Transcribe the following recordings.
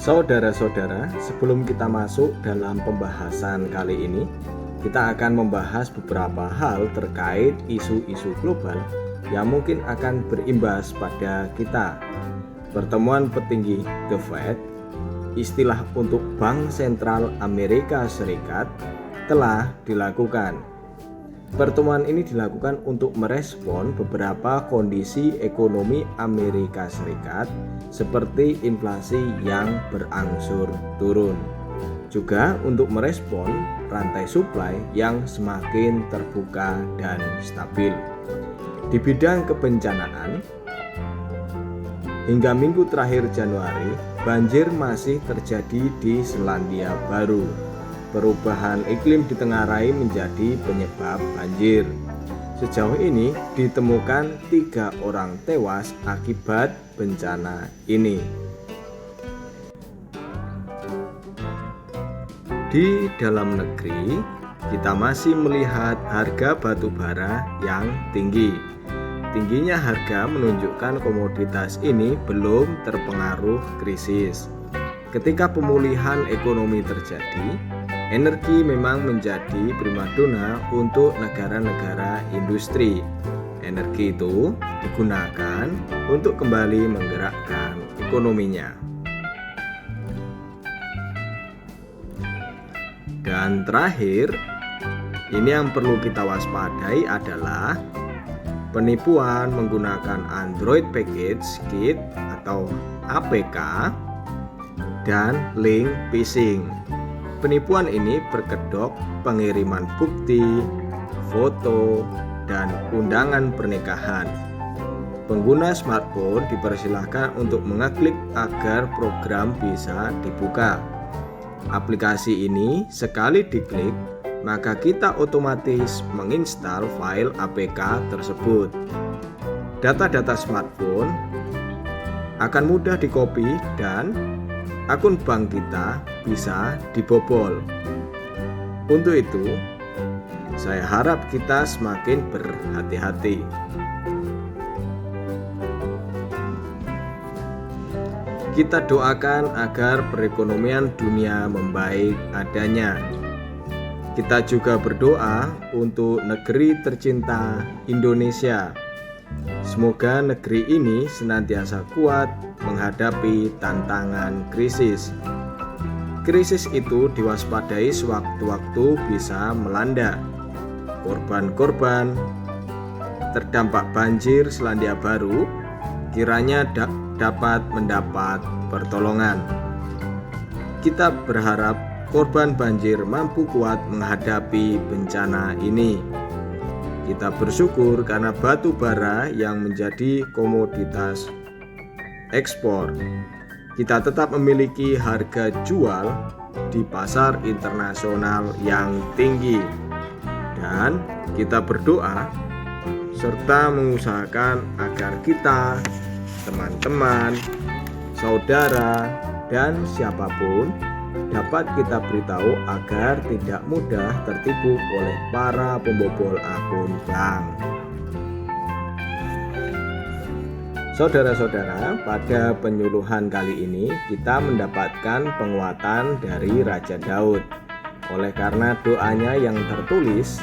Saudara-saudara, sebelum kita masuk dalam pembahasan kali ini, kita akan membahas beberapa hal terkait isu-isu global yang mungkin akan berimbas pada kita. Pertemuan petinggi The Fed, istilah untuk Bank Sentral Amerika Serikat, telah dilakukan. Pertemuan ini dilakukan untuk merespon beberapa kondisi ekonomi Amerika Serikat seperti inflasi yang berangsur turun. Juga untuk merespon rantai suplai yang semakin terbuka dan stabil. Di bidang kebencanaan, hingga minggu terakhir Januari, banjir masih terjadi di Selandia Baru. Perubahan iklim ditengarai menjadi penyebab banjir. Sejauh ini ditemukan 3 orang tewas akibat bencana ini. Di dalam negeri, kita masih melihat harga batu bara yang tinggi. Tingginya harga menunjukkan komoditas ini belum terpengaruh krisis. Ketika pemulihan ekonomi terjadi, energi memang menjadi primadona untuk negara-negara industri. Energi itu digunakan untuk kembali menggerakkan ekonominya. Dan terakhir, ini yang perlu kita waspadai adalah penipuan menggunakan Android Package Kit atau APK dan link phishing. Penipuan ini berkedok pengiriman bukti, foto, dan undangan pernikahan. Pengguna smartphone dipersilahkan untuk mengeklik agar program bisa dibuka. Aplikasi ini sekali diklik, maka kita otomatis menginstal file APK tersebut. Data-data smartphone akan mudah dikopi dan akun bank kita bisa dibobol. Untuk itu, saya harap kita semakin berhati-hati. Kita doakan agar perekonomian dunia membaik adanya. Kita juga berdoa untuk negeri tercinta Indonesia. Semoga negeri ini senantiasa kuat menghadapi tantangan krisis. Krisis itu diwaspadai sewaktu-waktu bisa melanda. Korban-korban terdampak banjir Selandia Baru kiranya dapat mendapat pertolongan. Kita berharap korban banjir mampu kuat menghadapi bencana ini. Kita bersyukur karena batu bara yang menjadi komoditas ekspor, kita tetap memiliki harga jual di pasar internasional yang tinggi. Dan kita berdoa serta mengusahakan agar kita, teman-teman, saudara, dan siapapun dapat kita beritahu agar tidak mudah tertipu oleh para pembobol akun bank. Saudara-saudara, pada penyuluhan kali ini kita mendapatkan penguatan dari Raja Daud. Oleh karena doanya yang tertulis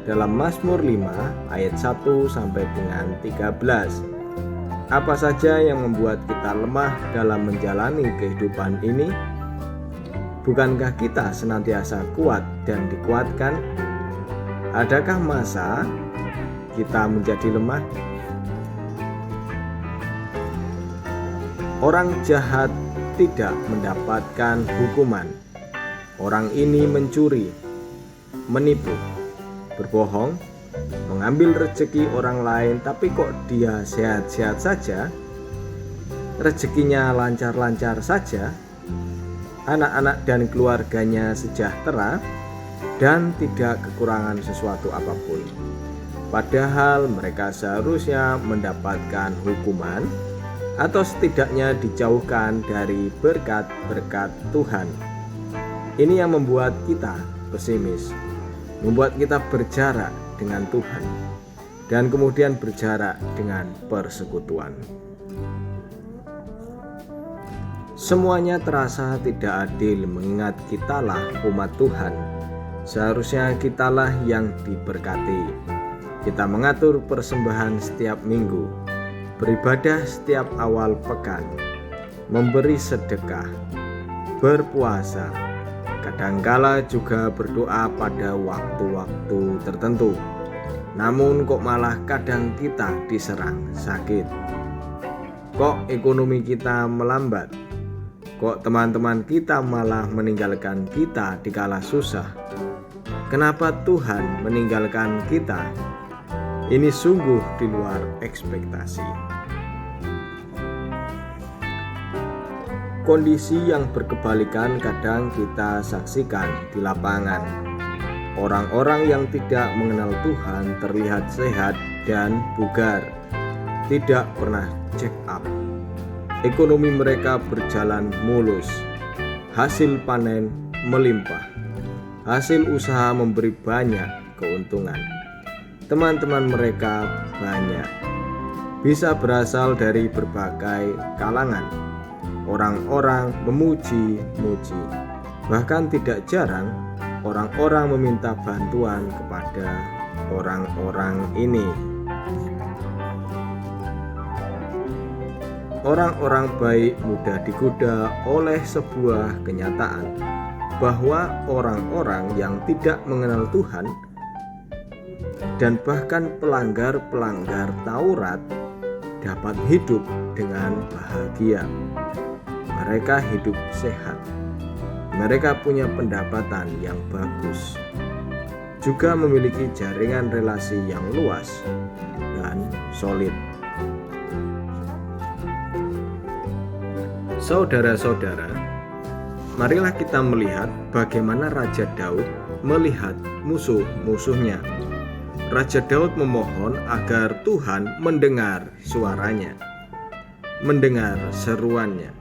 dalam Mazmur 5 ayat 1 sampai dengan 13. Apa saja yang membuat kita lemah dalam menjalani kehidupan ini? Bukankah kita senantiasa kuat dan dikuatkan? Adakah masa kita menjadi lemah? Orang jahat tidak mendapatkan hukuman. Orang ini mencuri, menipu, berbohong, mengambil rezeki orang lain, tapi kok dia sehat-sehat saja, rezekinya lancar-lancar saja, anak-anak dan keluarganya sejahtera, dan tidak kekurangan sesuatu apapun. Padahal mereka seharusnya mendapatkan hukuman atau setidaknya dijauhkan dari berkat-berkat Tuhan. Ini yang membuat kita pesimis, membuat kita berjarak dengan Tuhan, dan kemudian berjarak dengan persekutuan. Semuanya terasa tidak adil mengingat kitalah umat Tuhan. Seharusnya kitalah yang diberkati. Kita mengatur persembahan setiap minggu, beribadah setiap awal pekan, memberi sedekah, berpuasa, kadangkala juga berdoa pada waktu-waktu tertentu. Namun kok malah kadang kita diserang sakit. Kok ekonomi kita melambat? Kok teman-teman kita malah meninggalkan kita dikala susah? Kenapa Tuhan meninggalkan kita? Ini sungguh di luar ekspektasi. Kondisi yang berkebalikan kadang kita saksikan di lapangan. Orang-orang yang tidak mengenal Tuhan terlihat sehat dan bugar, tidak pernah check up. Ekonomi mereka berjalan mulus, hasil panen melimpah, hasil usaha memberi banyak keuntungan. Teman-teman mereka banyak, bisa berasal dari berbagai kalangan. Orang-orang memuji-muji, bahkan tidak jarang orang-orang meminta bantuan kepada orang-orang ini. Orang-orang baik mudah digoda oleh sebuah kenyataan bahwa orang-orang yang tidak mengenal Tuhan dan bahkan pelanggar-pelanggar Taurat dapat hidup dengan bahagia. Mereka hidup sehat. Mereka punya pendapatan yang bagus, juga memiliki jaringan relasi yang luas dan solid. Saudara-saudara, marilah kita melihat bagaimana Raja Daud melihat musuh-musuhnya. Raja Daud memohon agar Tuhan mendengar suaranya, mendengar seruannya.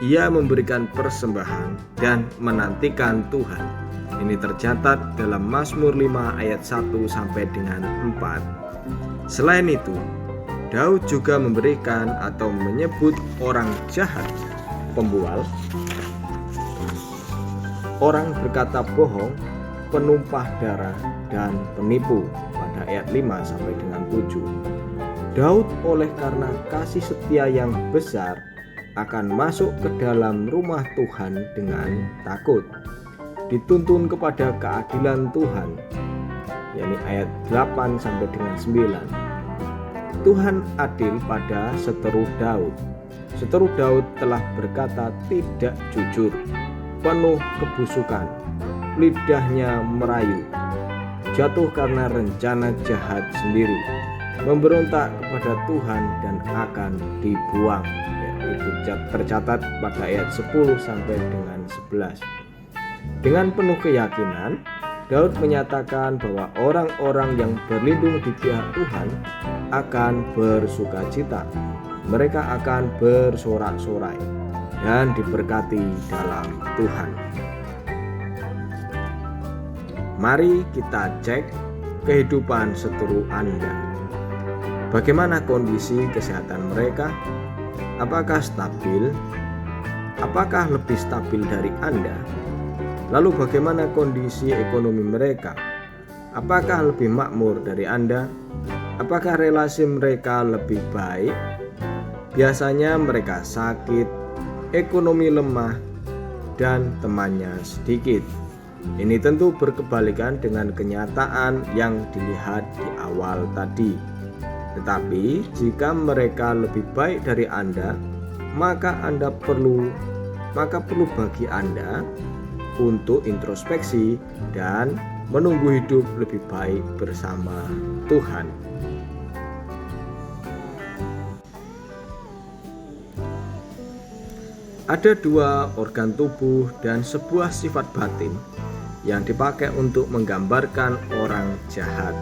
Ia memberikan persembahan dan menantikan Tuhan. Ini tercatat dalam Mazmur 5 ayat 1 sampai dengan 4. Selain itu, Daud juga memberikan atau menyebut orang jahat, pembual, orang berkata bohong, penumpah darah, dan penipu pada ayat 5 sampai dengan 7. Daud oleh karena kasih setia yang besar akan masuk ke dalam rumah Tuhan dengan takut, dituntun kepada keadilan Tuhan, yakni ayat 8 sampai dengan 9. Tuhan adil pada seteru Daud. Seteru Daud telah berkata tidak jujur, penuh kebusukan, lidahnya merayu, jatuh karena rencana jahat sendiri, memberontak kepada Tuhan dan akan dibuang. Itu tercatat pada ayat 10 sampai dengan 11. Dengan penuh keyakinan, Daud menyatakan bahwa orang-orang yang berlindung di pihak Tuhan akan bersukacita. Mereka akan bersorak-sorai dan diberkati dalam Tuhan. Mari kita cek kehidupan seteru Anda. Bagaimana kondisi kesehatan mereka? Apakah stabil? Apakah lebih stabil dari Anda? Lalu bagaimana kondisi ekonomi mereka? Apakah lebih makmur dari Anda? Apakah relasi mereka lebih baik? Biasanya mereka sakit, ekonomi lemah, dan temannya sedikit. Ini tentu berkebalikan dengan kenyataan yang dilihat di awal tadi. Tetapi jika mereka lebih baik dari Anda, maka perlu bagi Anda untuk introspeksi dan menunggu hidup lebih baik bersama Tuhan. Ada dua organ tubuh dan sebuah sifat batin yang dipakai untuk menggambarkan orang jahat.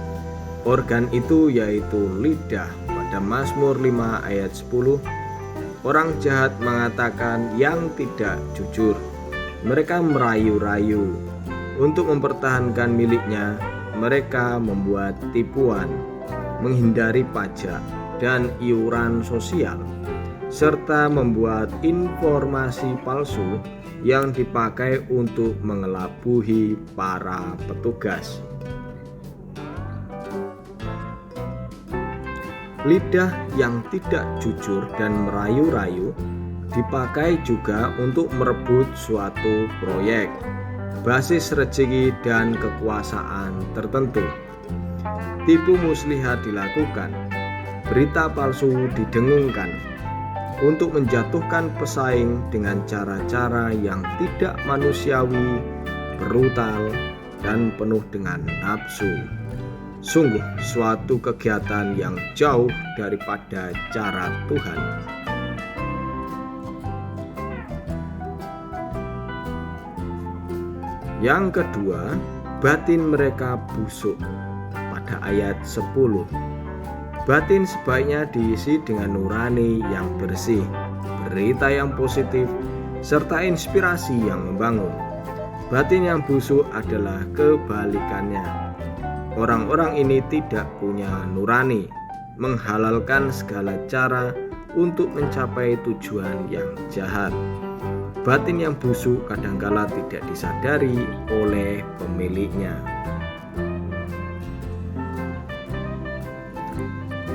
Organ itu yaitu lidah. Pada Mazmur 5 ayat 10, orang jahat mengatakan yang tidak jujur. Mereka merayu-rayu. Untuk mempertahankan miliknya, mereka membuat tipuan, menghindari pajak dan iuran sosial. serta membuat informasi palsu yang dipakai untuk mengelabui para petugas. Lidah yang tidak jujur dan merayu-rayu dipakai juga untuk merebut suatu proyek, basis rezeki dan kekuasaan tertentu. Tipu muslihat dilakukan, berita palsu didengungkan untuk menjatuhkan pesaing dengan cara-cara yang tidak manusiawi, brutal, dan penuh dengan nafsu. Sungguh suatu kegiatan yang jauh daripada cara Tuhan. Yang kedua, batin mereka busuk. Pada ayat 10, batin sebaiknya diisi dengan nurani yang bersih, berita yang positif, serta inspirasi yang membangun. Batin yang busuk adalah kebalikannya. Orang-orang ini tidak punya nurani, menghalalkan segala cara untuk mencapai tujuan yang jahat. Batin yang busuk kadangkala tidak disadari oleh pemiliknya.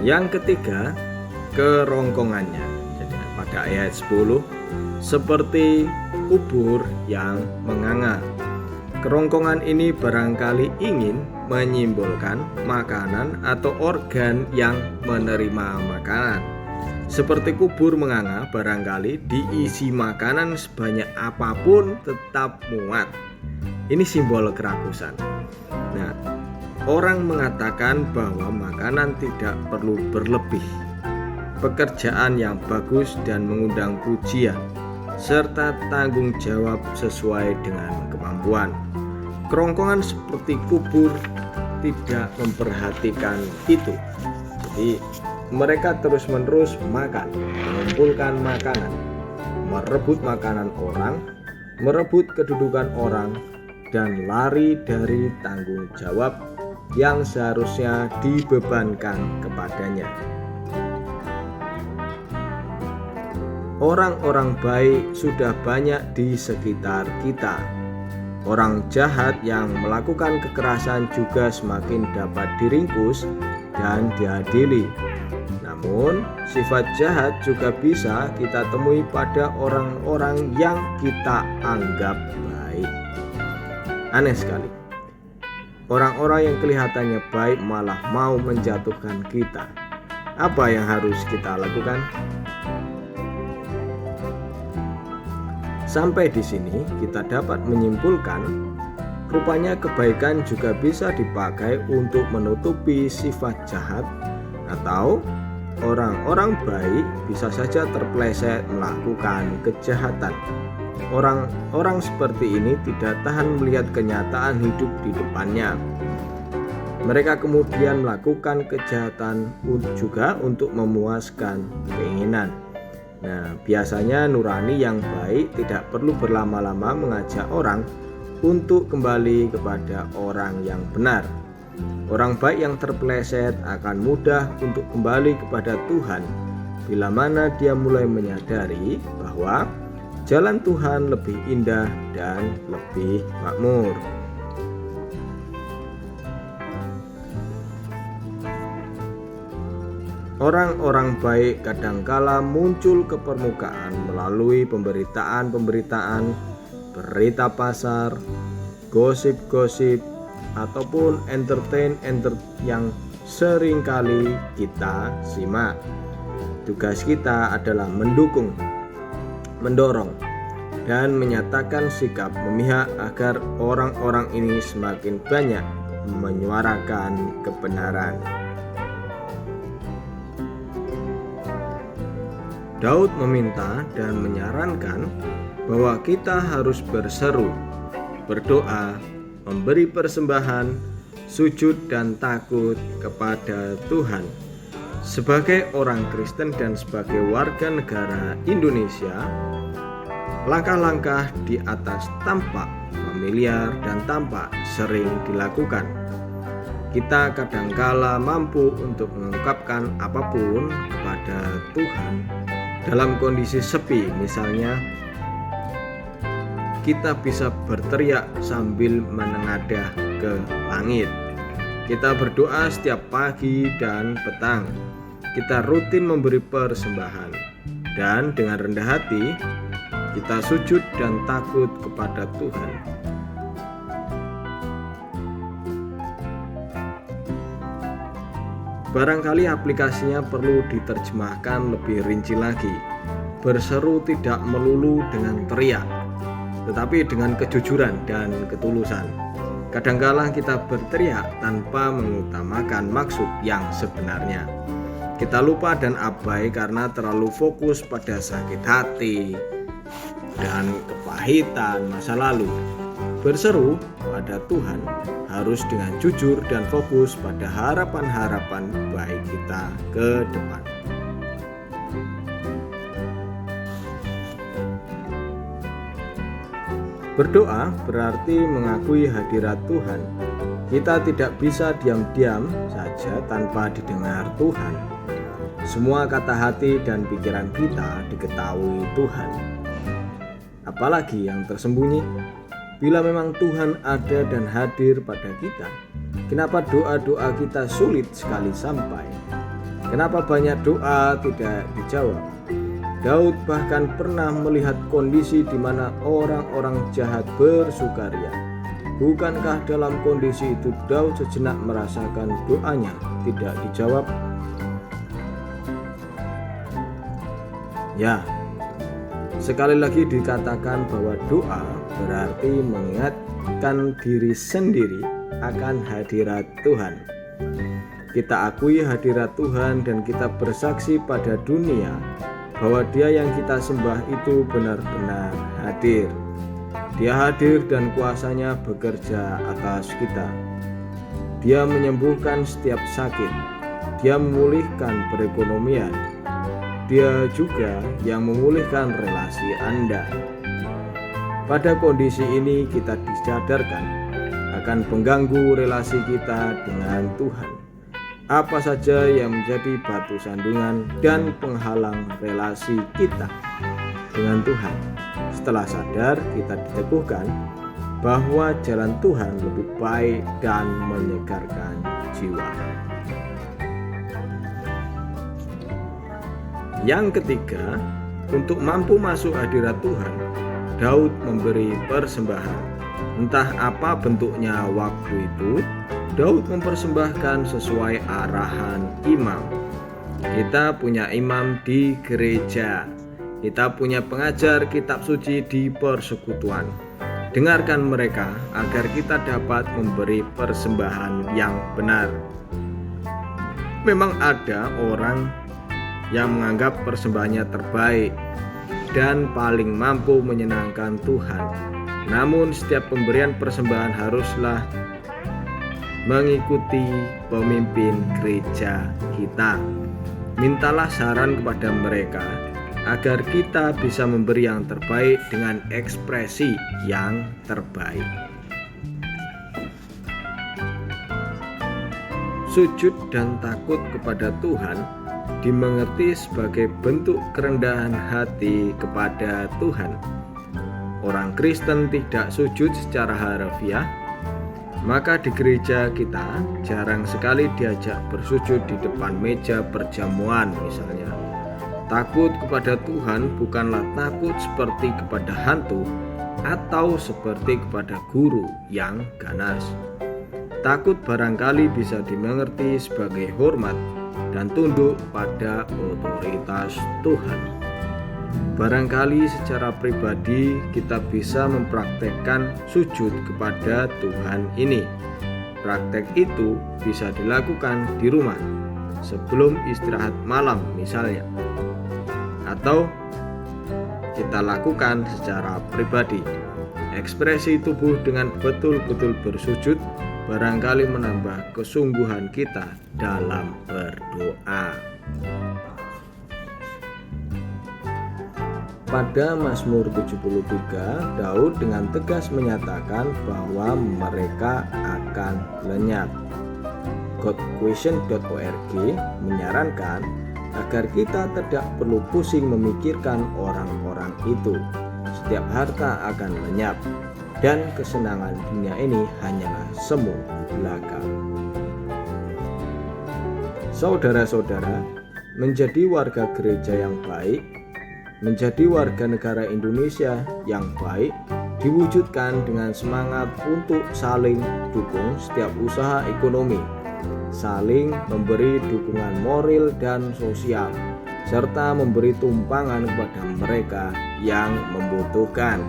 Yang ketiga, kerongkongannya. Jadi pada ayat 10, seperti kubur yang menganga. Kerongkongan ini barangkali ingin menyimbolkan makanan atau organ yang menerima makanan. Seperti kubur menganga, barangkali diisi makanan sebanyak apapun tetap muat. Ini simbol kerakusan. Nah, orang mengatakan bahwa makanan tidak perlu berlebih, pekerjaan yang bagus dan mengundang pujian, serta tanggung jawab sesuai dengan kemampuan. Kerongkongan seperti kubur tidak memperhatikan itu. Jadi mereka terus-menerus makan, mengumpulkan makanan, merebut makanan orang, merebut kedudukan orang, dan lari dari tanggung jawab yang seharusnya dibebankan kepadanya. Orang-orang baik sudah banyak di sekitar kita. Orang jahat yang melakukan kekerasan juga semakin dapat diringkus dan diadili. Namun, sifat jahat juga bisa kita temui pada orang-orang yang kita anggap baik. Aneh sekali. Orang-orang yang kelihatannya baik malah mau menjatuhkan kita. Apa yang harus kita lakukan? Sampai di sini kita dapat menyimpulkan, rupanya kebaikan juga bisa dipakai untuk menutupi sifat jahat, atau orang-orang baik bisa saja terpleset melakukan kejahatan. Orang-orang seperti ini tidak tahan melihat kenyataan hidup di depannya. Mereka kemudian melakukan kejahatan juga untuk memuaskan keinginan. Nah, biasanya nurani yang baik tidak perlu berlama-lama mengajak orang untuk kembali kepada orang yang benar. Orang baik yang terpeleset akan mudah untuk kembali kepada Tuhan bila mana dia mulai menyadari bahwa jalan Tuhan lebih indah dan lebih makmur. Orang-orang baik kadangkala muncul ke permukaan melalui pemberitaan-pemberitaan, berita pasar, gosip-gosip, ataupun entertain yang seringkali kita simak. Tugas kita adalah mendukung, mendorong, dan menyatakan sikap memihak agar orang-orang ini semakin banyak menyuarakan kebenaran. Daud meminta dan menyarankan bahwa kita harus berseru, berdoa, memberi persembahan, sujud dan takut kepada Tuhan. Sebagai orang Kristen dan sebagai warga negara Indonesia, langkah-langkah di atas tampak familiar dan tampak sering dilakukan. Kita kadangkala mampu untuk mengungkapkan apapun kepada Tuhan, Dalam kondisi sepi misalnya, kita bisa berteriak sambil menengadah ke langit. Kita berdoa setiap pagi dan petang. Kita rutin memberi persembahan. Dan dengan rendah hati, kita sujud dan takut kepada Tuhan. Barangkali aplikasinya perlu diterjemahkan lebih rinci lagi. Berseru tidak melulu dengan teriak, tetapi dengan kejujuran dan ketulusan. Kadangkala kita berteriak tanpa mengutamakan maksud yang sebenarnya. Kita lupa dan abai karena terlalu fokus pada sakit hati dan kepahitan masa lalu. Berseru pada Tuhan harus dengan jujur dan fokus pada harapan-harapan baik kita ke depan. Berdoa berarti mengakui hadirat Tuhan. Kita tidak bisa diam-diam saja tanpa didengar Tuhan. Semua kata hati dan pikiran kita diketahui Tuhan. Apalagi yang tersembunyi. Bila memang Tuhan ada dan hadir pada kita, kenapa doa-doa kita sulit sekali sampai? Kenapa banyak doa tidak dijawab? Daud bahkan pernah melihat kondisi di mana orang-orang jahat bersukaria. Bukankah dalam kondisi itu Daud sejenak merasakan doanya tidak dijawab? Ya, sekali lagi dikatakan bahwa doa berarti mengingatkan diri sendiri akan hadirat Tuhan. Kita akui hadirat Tuhan dan kita bersaksi pada dunia bahwa Dia yang kita sembah itu benar-benar hadir. Dia hadir dan kuasanya bekerja atas kita. Dia menyembuhkan setiap sakit. Dia memulihkan perekonomian. Dia juga yang memulihkan relasi Anda. Pada kondisi ini kita disadarkan akan pengganggu relasi kita dengan Tuhan. Apa saja yang menjadi batu sandungan dan penghalang relasi kita dengan Tuhan. Setelah sadar, kita diteguhkan bahwa jalan Tuhan lebih baik dan menyegarkan jiwa. Yang ketiga, untuk mampu masuk hadirat Tuhan, Daud memberi persembahan. Entah apa bentuknya waktu itu, Daud mempersembahkan sesuai arahan imam. Kita punya imam di gereja. Kita punya pengajar kitab suci di persekutuan. Dengarkan mereka agar kita dapat memberi persembahan yang benar. Memang ada orang yang menganggap persembahannya terbaik dan paling mampu menyenangkan Tuhan. Namun setiap pemberian persembahan haruslah mengikuti pemimpin gereja kita. Mintalah saran kepada mereka agar kita bisa memberi yang terbaik dengan ekspresi yang terbaik. Sujud dan takut kepada Tuhan dimengerti sebagai bentuk kerendahan hati kepada Tuhan. Orang Kristen tidak sujud secara harfiah, maka di gereja kita jarang sekali diajak bersujud di depan meja perjamuan misalnya. Takut kepada Tuhan bukanlah takut seperti kepada hantu atau seperti kepada guru yang ganas. Takut barangkali bisa dimengerti sebagai hormat dan tunduk pada otoritas Tuhan. Barangkali secara pribadi kita bisa mempraktekkan sujud kepada Tuhan ini. Praktek itu bisa dilakukan di rumah sebelum istirahat malam misalnya, atau kita lakukan secara pribadi. Ekspresi tubuh dengan betul-betul bersujud barangkali menambah kesungguhan kita dalam berdoa. Pada Mazmur 73, Daud dengan tegas menyatakan bahwa mereka akan lenyap. Godquestion.org menyarankan agar kita tidak perlu pusing memikirkan orang-orang itu. Setiap harta akan lenyap, dan kesenangan dunia ini hanyalah semu belaka. Saudara-saudara, menjadi warga gereja yang baik, menjadi warga negara Indonesia yang baik, diwujudkan dengan semangat untuk saling dukung setiap usaha ekonomi, saling memberi dukungan moral dan sosial, serta memberi tumpangan kepada mereka yang membutuhkan.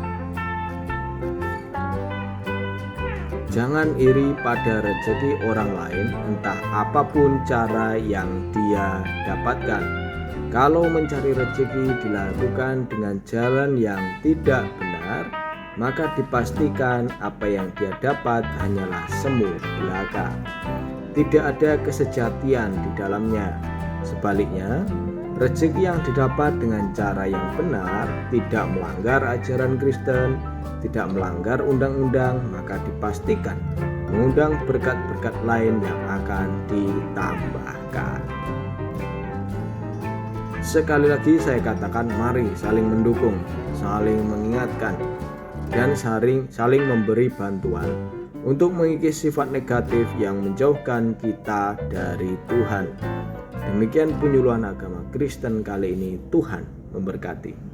Jangan iri pada rezeki orang lain, entah apapun cara yang dia dapatkan. Kalau mencari rezeki dilakukan dengan jalan yang tidak benar, maka dipastikan apa yang dia dapat hanyalah semu belaka. Tidak ada kesejatian di dalamnya. Sebaliknya, rezeki yang didapat dengan cara yang benar, tidak melanggar ajaran Kristen, tidak melanggar undang-undang, maka dipastikan mengundang berkat-berkat lain yang akan ditambahkan. Sekali lagi saya katakan, mari saling mendukung, saling mengingatkan, dan saling memberi bantuan untuk mengikis sifat negatif yang menjauhkan kita dari Tuhan. Demikian penyuluhan agama Kristen kali ini. Tuhan memberkati.